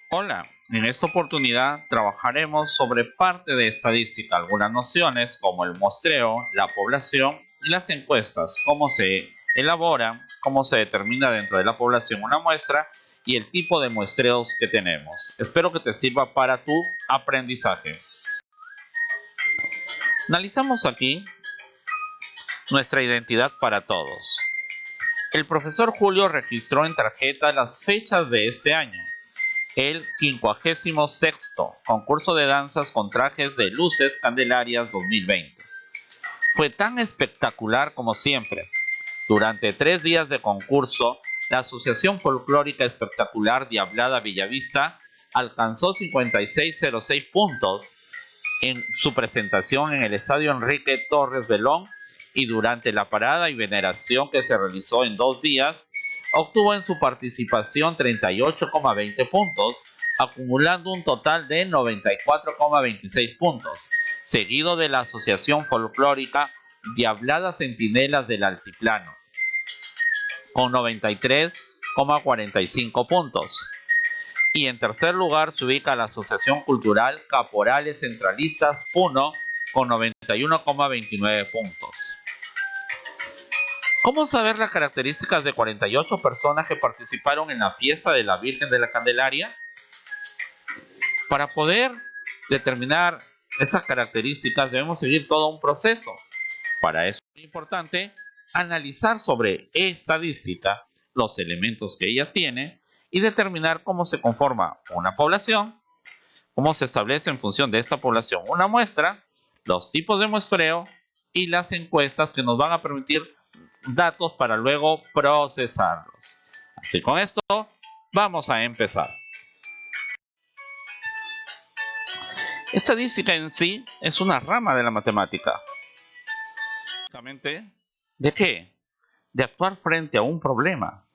Hola, en esta oportunidad trabajaremos sobre parte de estadística, algunas nociones como el muestreo, la población y las encuestas, cómo se elaboran, cómo se determina dentro de la población una muestra y el tipo de muestreos que tenemos. Espero que te sirva para tu aprendizaje. Analizamos aquí nuestra identidad para todos. El profesor Julio registró en tarjeta las fechas de este año. El 56º concurso de danzas con trajes de luces Candelarias 2020. Fue tan espectacular como siempre. Durante 3 días de concurso, la Asociación Folclórica Espectacular Diablada Villavista alcanzó 5606 puntos en su presentación en el Estadio Enrique Torres Belón y durante la parada y veneración que se realizó en 2 días, obtuvo en su participación 38,20 puntos, acumulando un total de 94,26 puntos, seguido de la Asociación Folclórica Diabladas Centinelas del Altiplano, con 93,45 puntos. Y en tercer lugar se ubica la Asociación Cultural Caporales Centralistas Puno con 91,29 puntos. ¿Cómo saber las características de 48 personas que participaron en la fiesta de la Virgen de la Candelaria? Para poder determinar estas características debemos seguir todo un proceso. Para eso es importante analizar sobre estadística los elementos que ella tiene y determinar cómo se conforma una población, cómo se establece en función de esta población una muestra, los tipos de muestreo y las encuestas que nos van a permitir datos para luego procesarlos. Así con esto vamos a empezar. Estadística en sí es una rama de la matemática. ¿De qué? De actuar frente a un problema.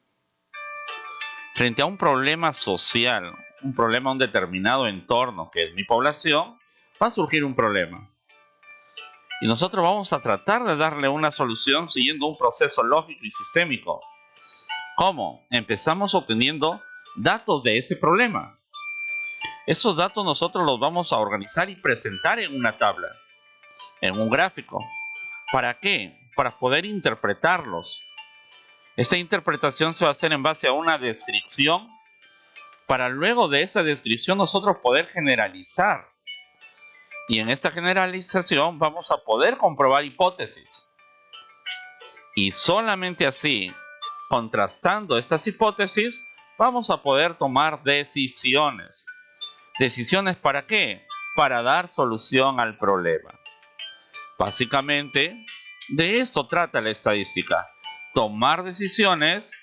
Frente a un problema social, un problema a un determinado entorno que es mi población, va a surgir un problema. Y nosotros vamos a tratar de darle una solución siguiendo un proceso lógico y sistémico. ¿Cómo? Empezamos obteniendo datos de ese problema. Estos datos nosotros los vamos a organizar y presentar en una tabla, en un gráfico. ¿Para qué? Para poder interpretarlos. Esta interpretación se va a hacer en base a una descripción, para luego de esa descripción nosotros poder generalizar. Y en esta generalización vamos a poder comprobar hipótesis. Y solamente así, contrastando estas hipótesis, vamos a poder tomar decisiones. ¿Decisiones para qué? Para dar solución al problema. Básicamente, de esto trata la estadística. Tomar decisiones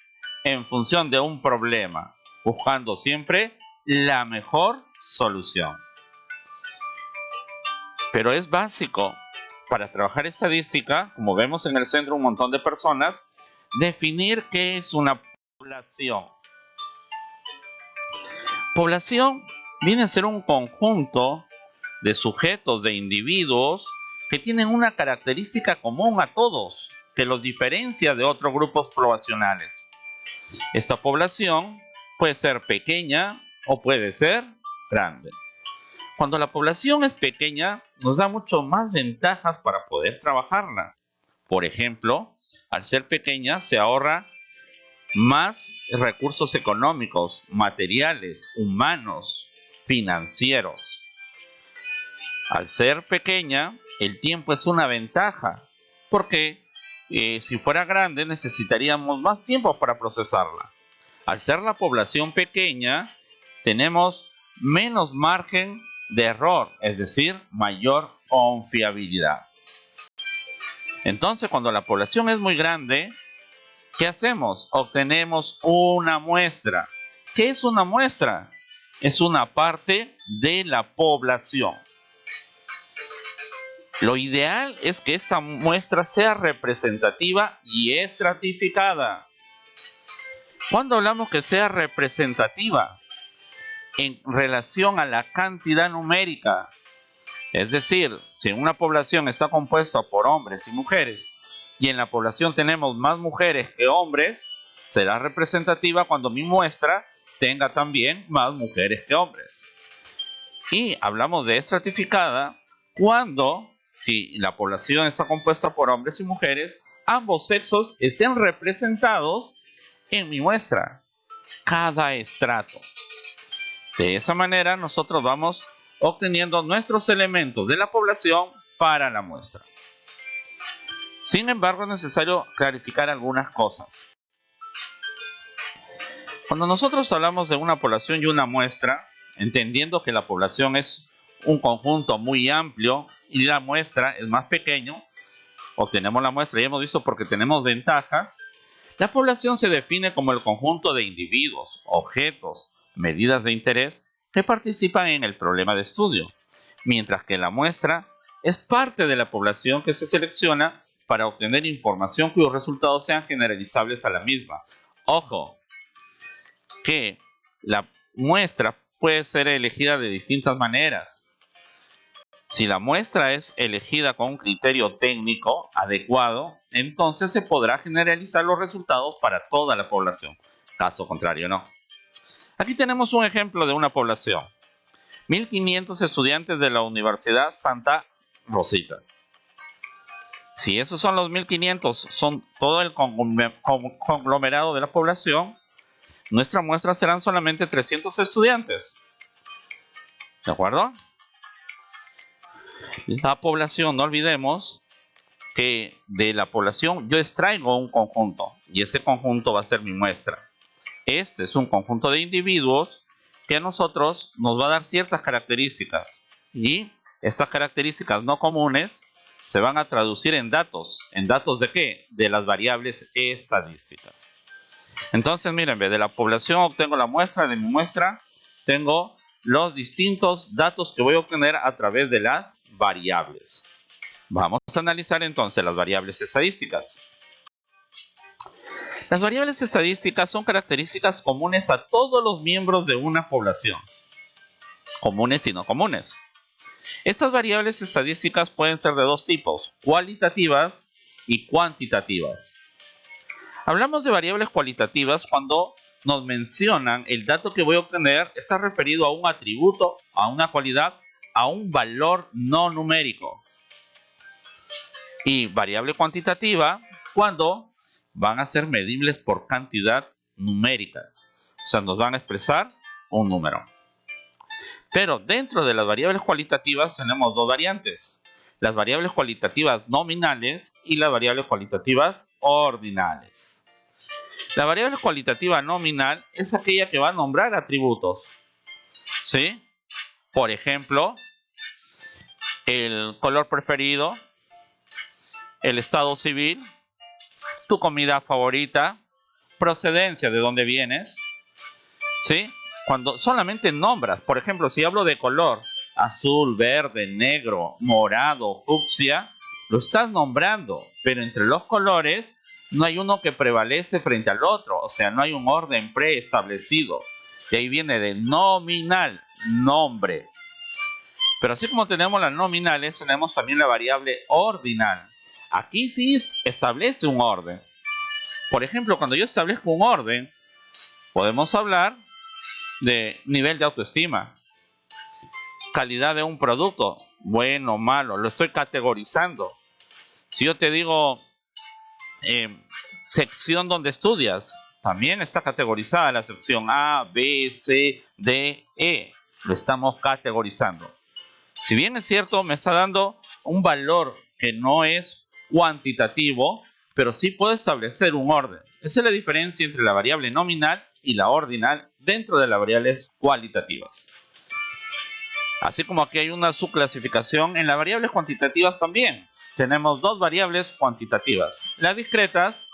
en función de un problema, buscando siempre la mejor solución. Pero es básico para trabajar estadística, como vemos en el centro un montón de personas, definir qué es una población. Población viene a ser un conjunto de sujetos, de individuos que tienen una característica común a todos, que los diferencia de otros grupos poblacionales. Esta población puede ser pequeña o puede ser grande. Cuando la población es pequeña, nos da mucho más ventajas para poder trabajarla. Por ejemplo, al ser pequeña se ahorra más recursos económicos, materiales, humanos, financieros. Al ser pequeña, el tiempo es una ventaja, porque si fuera grande necesitaríamos más tiempo para procesarla. Al ser la población pequeña, tenemos menos margen de error, es decir, mayor confiabilidad. Entonces, cuando la población es muy grande, ¿qué hacemos? Obtenemos una muestra. ¿Qué es una muestra? Es una parte de la población. Lo ideal es que esta muestra sea representativa y estratificada. ¿Cuándo hablamos que sea representativa? En relación a la cantidad numérica. Es decir, si una población está compuesta por hombres y mujeres y en la población tenemos más mujeres que hombres, será representativa cuando mi muestra tenga también más mujeres que hombres. Y hablamos de estratificada cuando, si la población está compuesta por hombres y mujeres, ambos sexos estén representados en mi muestra, cada estrato. De esa manera nosotros vamos obteniendo nuestros elementos de la población para la muestra. Sin embargo, es necesario clarificar algunas cosas. Cuando nosotros hablamos de una población y una muestra, entendiendo que la población es un conjunto muy amplio y la muestra es más pequeño, obtenemos la muestra y hemos visto porque tenemos ventajas, la población se define como el conjunto de individuos, objetos, medidas de interés que participan en el problema de estudio, mientras que la muestra es parte de la población que se selecciona para obtener información cuyos resultados sean generalizables a la misma. Ojo, que la muestra puede ser elegida de distintas maneras. Si la muestra es elegida con un criterio técnico adecuado, entonces se podrá generalizar los resultados para toda la población. Caso contrario, no. Aquí tenemos un ejemplo de una población. 1500 estudiantes de la Universidad Santa Rosita. Si esos son los 1500, son todo el conglomerado de la población, nuestra muestra serán solamente 300 estudiantes. ¿De acuerdo? La población, no olvidemos que de la población yo extraigo un conjunto y ese conjunto va a ser mi muestra. Este es un conjunto de individuos que a nosotros nos va a dar ciertas características y estas características no comunes se van a traducir en datos. ¿En datos de qué? De las variables estadísticas. Entonces, miren, de la población obtengo la muestra, de mi muestra tengo los distintos datos que voy a obtener a través de las variables. Vamos a analizar entonces las variables estadísticas. Las variables estadísticas son características comunes a todos los miembros de una población, comunes y no comunes. Estas variables estadísticas pueden ser de dos tipos, cualitativas y cuantitativas. Hablamos de variables cualitativas cuando nos mencionan el dato que voy a obtener está referido a un atributo, a una cualidad, a un valor no numérico. Y variable cuantitativa cuando van a ser medibles por cantidad numéricas. O sea, nos van a expresar un número. Pero dentro de las variables cualitativas tenemos dos variantes. Las variables cualitativas nominales y las variables cualitativas ordinales. La variable cualitativa nominal es aquella que va a nombrar atributos. ¿Sí? Por ejemplo, el color preferido, el estado civil, tu comida favorita, procedencia de dónde vienes. ¿Sí? Cuando solamente nombras, por ejemplo, si hablo de color, azul, verde, negro, morado, fucsia, lo estás nombrando, pero entre los colores no hay uno que prevalece frente al otro, o sea, no hay un orden preestablecido. Y ahí viene de nominal, nombre. Pero así como tenemos las nominales, tenemos también la variable ordinal. Aquí sí establece un orden. Por ejemplo, cuando yo establezco un orden, podemos hablar de nivel de autoestima, calidad de un producto, bueno o malo, lo estoy categorizando. Si yo te digo sección donde estudias, también está categorizada la sección A, B, C, D, E. Lo estamos categorizando. Si bien es cierto, me está dando un valor que no es cuantitativo, pero sí puedo establecer un orden. Esa es la diferencia entre la variable nominal y la ordinal dentro de las variables cualitativas. Así como aquí hay una subclasificación, en las variables cuantitativas también tenemos dos variables cuantitativas. Las discretas,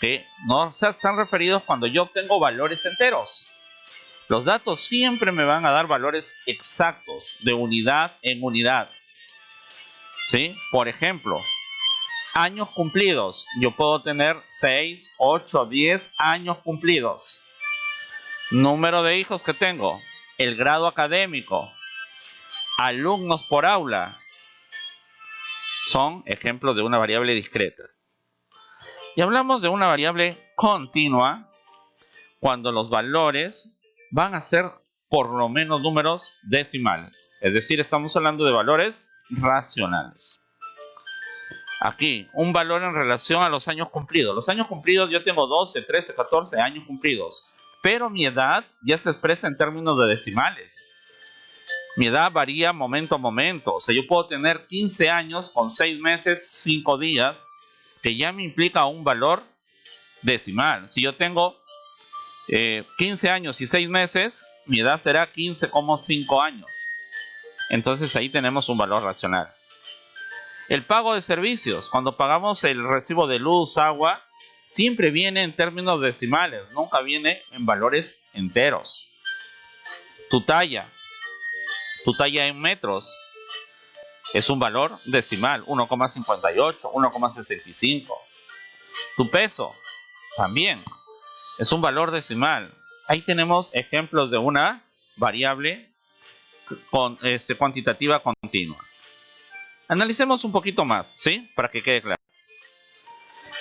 que no están referidos cuando yo obtengo valores enteros. Los datos siempre me van a dar valores exactos, de unidad en unidad. ¿Sí? Por ejemplo, años cumplidos. Yo puedo tener 6, 8, 10 años cumplidos. Número de hijos que tengo. El grado académico. Alumnos por aula. Son ejemplos de una variable discreta. Y hablamos de una variable continua cuando los valores van a ser por lo menos números decimales. Es decir, estamos hablando de valores racionales. Aquí, un valor en relación a los años cumplidos. Los años cumplidos, yo tengo 12, 13, 14 años cumplidos. Pero mi edad ya se expresa en términos de decimales. Mi edad varía momento a momento. O sea, yo puedo tener 15 años con 6 meses, 5 días, que ya me implica un valor decimal. Si yo tengo 15 años y 6 meses, mi edad será 15,5 años. Entonces ahí tenemos un valor racional. El pago de servicios. Cuando pagamos el recibo de luz, agua, siempre viene en términos decimales, nunca viene en valores enteros. Tu talla en metros es un valor decimal, 1,58, 1,65. Tu peso también es un valor decimal. Ahí tenemos ejemplos de una variable cuantitativa continua. Analicemos un poquito más, ¿sí? Para que quede claro.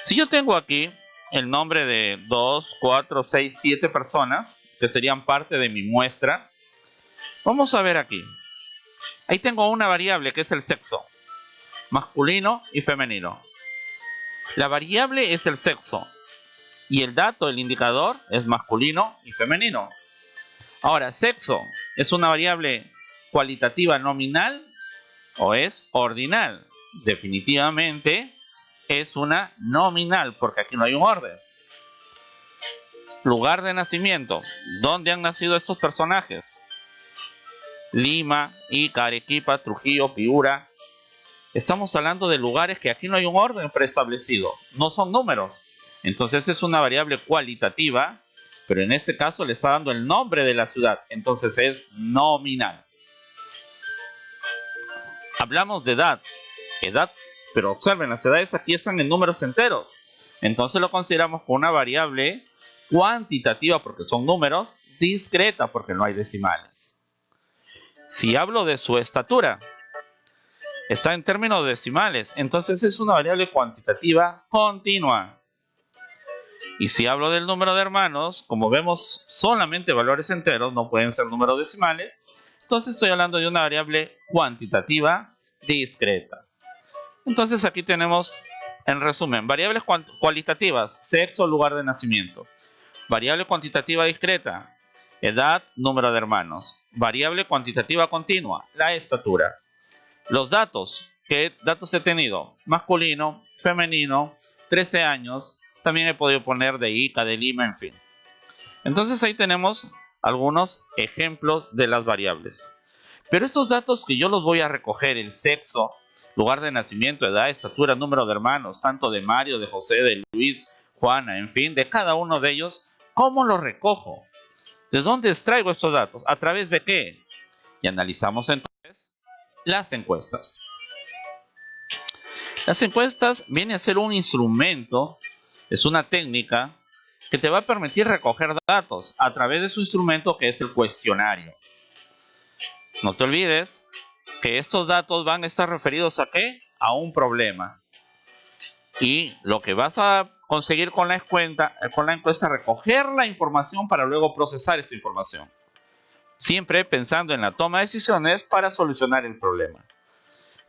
Si yo tengo aquí el nombre de 2, 4, 6, 7 personas que serían parte de mi muestra, vamos a ver aquí. Ahí tengo una variable que es el sexo, masculino y femenino. La variable es el sexo y el dato, el indicador, es masculino y femenino. Ahora, sexo, ¿es una variable cualitativa nominal o es ordinal? Definitivamente es una nominal, porque aquí no hay un orden. Lugar de nacimiento. ¿Dónde han nacido estos personajes? Lima, Ica, Arequipa, Trujillo, Piura. Estamos hablando de lugares que aquí no hay un orden preestablecido. No son números. Entonces es una variable cualitativa, pero en este caso le está dando el nombre de la ciudad. Entonces es nominal. Hablamos de edad. Pero observen, las edades aquí están en números enteros. Entonces lo consideramos como una variable cuantitativa porque son números, discreta porque no hay decimales. Si hablo de su estatura, está en términos decimales, entonces es una variable cuantitativa continua. Y si hablo del número de hermanos, como vemos solamente valores enteros, no pueden ser números decimales, entonces estoy hablando de una variable cuantitativa discreta. Entonces aquí tenemos, en resumen, variables cualitativas, sexo, lugar de nacimiento. Variable cuantitativa discreta, edad, número de hermanos. Variable cuantitativa continua, la estatura. Los datos, ¿qué datos he tenido? Masculino, femenino, 13 años. También he podido poner de Ica, de Lima, en fin. Entonces ahí tenemos algunos ejemplos de las variables. Pero estos datos que yo los voy a recoger, el sexo, lugar de nacimiento, edad, estatura, número de hermanos, tanto de Mario, de José, de Luis, Juana, en fin, de cada uno de ellos, ¿cómo los recojo? ¿De dónde extraigo estos datos? ¿A través de qué? Y analizamos entonces las encuestas. Las encuestas vienen a ser un instrumento, es una técnica que te va a permitir recoger datos a través de su instrumento que es el cuestionario. No te olvides que estos datos van a estar referidos ¿a qué? A un problema. Y lo que vas a conseguir con la encuesta, recoger la información para luego procesar esta información. Siempre pensando en la toma de decisiones para solucionar el problema.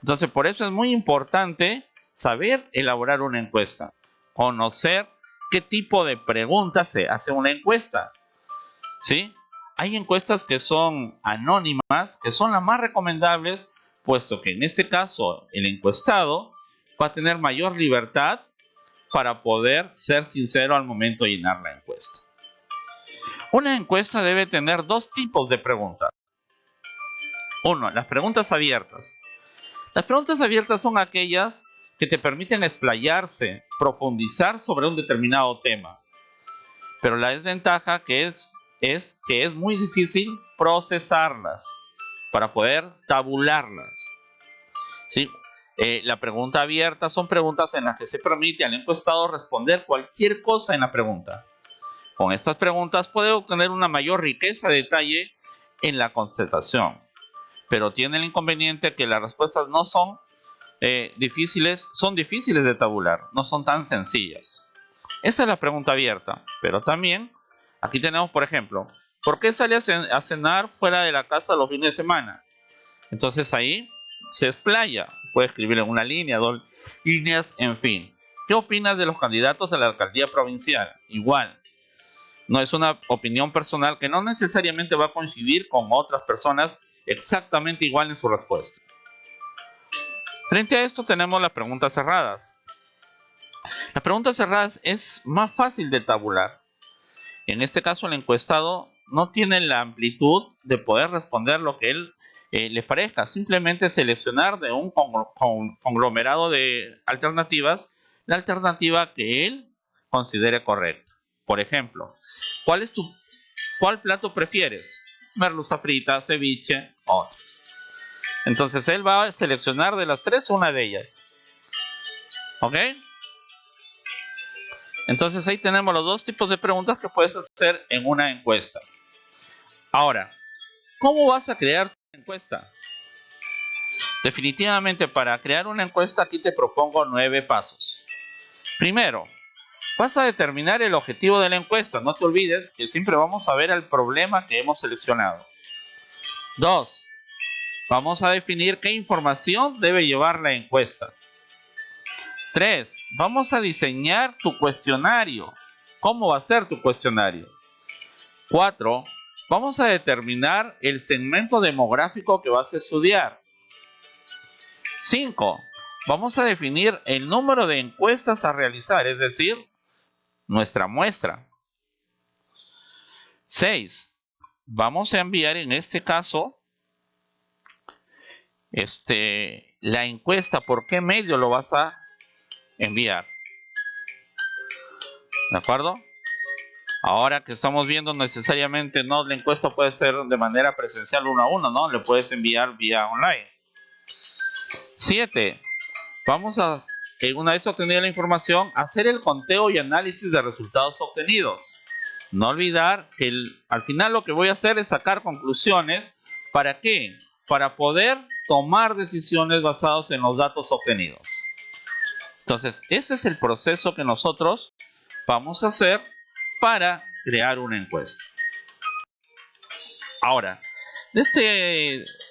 Entonces, por eso es muy importante saber elaborar una encuesta. Conocer qué tipo de preguntas se hace una encuesta. ¿Sí? Hay encuestas que son anónimas, que son las más recomendables, puesto que en este caso el encuestado va a tener mayor libertad para poder ser sincero al momento de llenar la encuesta. Una encuesta debe tener dos tipos de preguntas. Uno, las preguntas abiertas. Las preguntas abiertas son aquellas que te permiten explayarse, profundizar sobre un determinado tema. Pero la desventaja es que es muy difícil procesarlas para poder tabularlas. ¿Sí? La pregunta abierta son preguntas en las que se permite al encuestado responder cualquier cosa en la pregunta. Con estas preguntas puede obtener una mayor riqueza de detalle en la contestación, pero tiene el inconveniente que las respuestas no son son difíciles de tabular, no son tan sencillas. Esa es la pregunta abierta, pero también Aquí tenemos, por ejemplo, ¿por qué sale a cenar fuera de la casa los fines de semana? Entonces ahí se explaya. Puede escribir en una línea, dos líneas, en fin. ¿Qué opinas de los candidatos a la alcaldía provincial? Igual. No es una opinión personal que no necesariamente va a coincidir con otras personas exactamente igual en su respuesta. Frente a esto tenemos las preguntas cerradas. Las preguntas cerradas es más fácil de tabular. En este caso, el encuestado no tiene la amplitud de poder responder lo que él le parezca. Simplemente seleccionar de un conglomerado de alternativas la alternativa que él considere correcta. Por ejemplo, ¿cuál plato prefieres? Merluza frita, ceviche, otros. Entonces él va a seleccionar de las tres una de ellas. ¿Ok? Entonces ahí tenemos los dos tipos de preguntas que puedes hacer en una encuesta. Ahora, ¿cómo vas a crear tu encuesta? Definitivamente, para crear una encuesta aquí te propongo 9 pasos. Primero, vas a determinar el objetivo de la encuesta. No te olvides que siempre vamos a ver el problema que hemos seleccionado. 2. Vamos a definir qué información debe llevar la encuesta. 3. Vamos a diseñar tu cuestionario. ¿Cómo va a ser tu cuestionario? 4. Vamos a determinar el segmento demográfico que vas a estudiar. 5. Vamos a definir el número de encuestas a realizar, es decir, nuestra muestra. 6. Vamos a enviar en este caso la encuesta. ¿Por qué medio lo vas a enviar? ¿De acuerdo? Ahora que estamos viendo, necesariamente no la encuesta puede ser de manera presencial 1 a 1, ¿no? Le puedes enviar vía online. 7. Vamos a, una vez obtenida la información, hacer el conteo y análisis de resultados obtenidos. No olvidar que al final lo que voy a hacer es sacar conclusiones. ¿Para qué? Para poder tomar decisiones basadas en los datos obtenidos. Entonces, ese es el proceso que nosotros vamos a hacer para crear una encuesta. Ahora,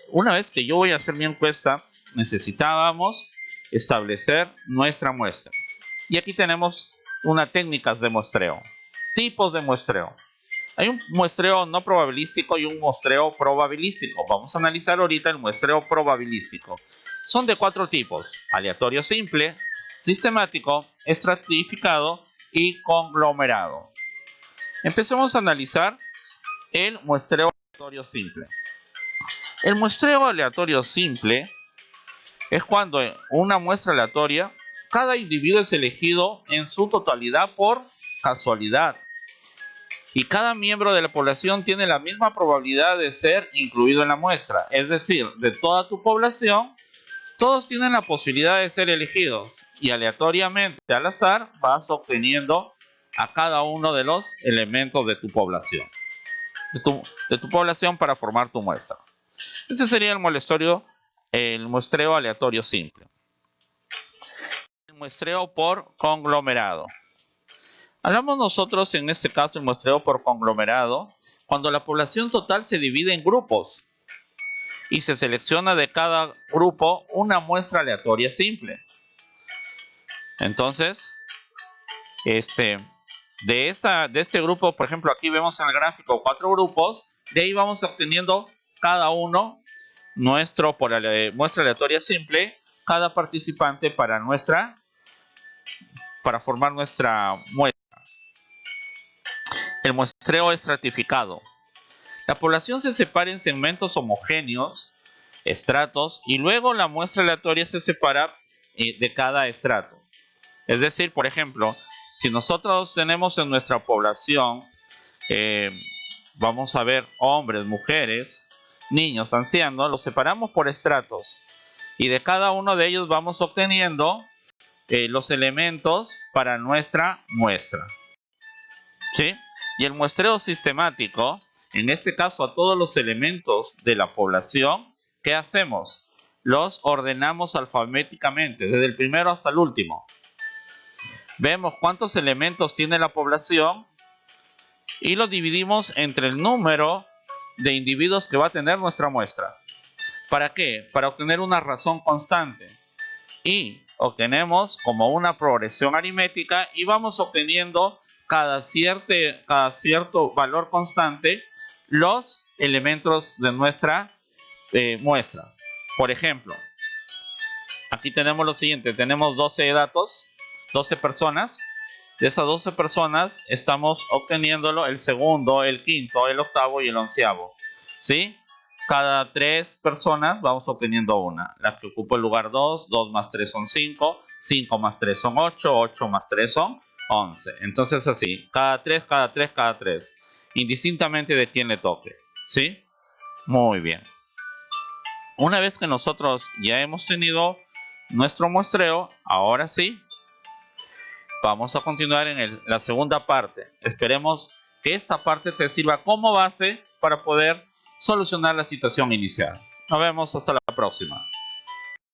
una vez que yo voy a hacer mi encuesta, necesitábamos establecer nuestra muestra. Y aquí tenemos unas técnicas de muestreo. Tipos de muestreo. Hay un muestreo no probabilístico y un muestreo probabilístico. Vamos a analizar ahorita el muestreo probabilístico. Son de 4 tipos: aleatorio simple, sistemático, estratificado y conglomerado. Empecemos a analizar el muestreo aleatorio simple. El muestreo aleatorio simple es cuando en una muestra aleatoria cada individuo es elegido en su totalidad por casualidad y cada miembro de la población tiene la misma probabilidad de ser incluido en la muestra. Es decir, de toda tu población, todos tienen la posibilidad de ser elegidos y aleatoriamente, al azar, vas obteniendo a cada uno de los elementos de tu población. De tu población para formar tu muestra. Este sería el muestreo aleatorio simple. El muestreo por conglomerado. Hablamos nosotros en este caso el muestreo por conglomerado cuando la población total se divide en grupos y se selecciona de cada grupo una muestra aleatoria simple. Entonces, de este grupo, por ejemplo, aquí vemos en el gráfico 4 grupos, de ahí vamos obteniendo cada uno nuestro por muestra aleatoria simple, cada participante para formar nuestra muestra. El muestreo estratificado. La población se separa en segmentos homogéneos, estratos, y luego la muestra aleatoria se separa de cada estrato. Es decir, por ejemplo, si nosotros tenemos en nuestra población, vamos a ver hombres, mujeres, niños, ancianos, los separamos por estratos. Y de cada uno de ellos vamos obteniendo los elementos para nuestra muestra. ¿Sí? Y el muestreo sistemático, en este caso a todos los elementos de la población, ¿qué hacemos? Los ordenamos alfabéticamente, desde el primero hasta el último. Vemos cuántos elementos tiene la población y lo dividimos entre el número de individuos que va a tener nuestra muestra. ¿Para qué? Para obtener una razón constante. Y obtenemos como una progresión aritmética y vamos obteniendo cada cierto valor constante los elementos de nuestra muestra. Por ejemplo, aquí tenemos lo siguiente, tenemos 12 datos, 12 personas. De esas 12 personas estamos obteniéndolo el segundo, el quinto, el octavo y el onceavo. ¿Sí? Cada 3 personas vamos obteniendo una. La que ocupa el lugar 2, 2 más 3 son 5, 5 más 3 son 8, 8 más 3 son 11. Entonces así, cada 3, cada 3, cada 3. Indistintamente de quién le toque. ¿Sí? Muy bien. Una vez que nosotros ya hemos tenido nuestro muestreo, ahora sí, vamos a continuar en la segunda parte. Esperemos que esta parte te sirva como base para poder solucionar la situación inicial. Nos vemos hasta la próxima.